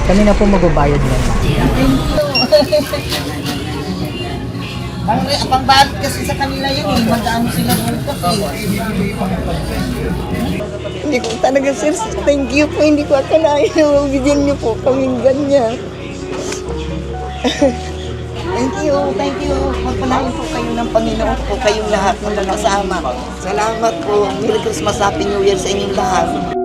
Kami na po magbabayad na. Pangbalot kasi sa kanila yun eh. Magkano sila bukas eh. Hindi ko talaga, sir, thank you po. Hindi ko akalain na mabigyan niyo po kaming ganyan. Thank you. Magpalain po kayo ng Panginoon po kayong lahat ng mga kasama. Salamat po. Merry Christmas, Happy New Year sa inyong lahat.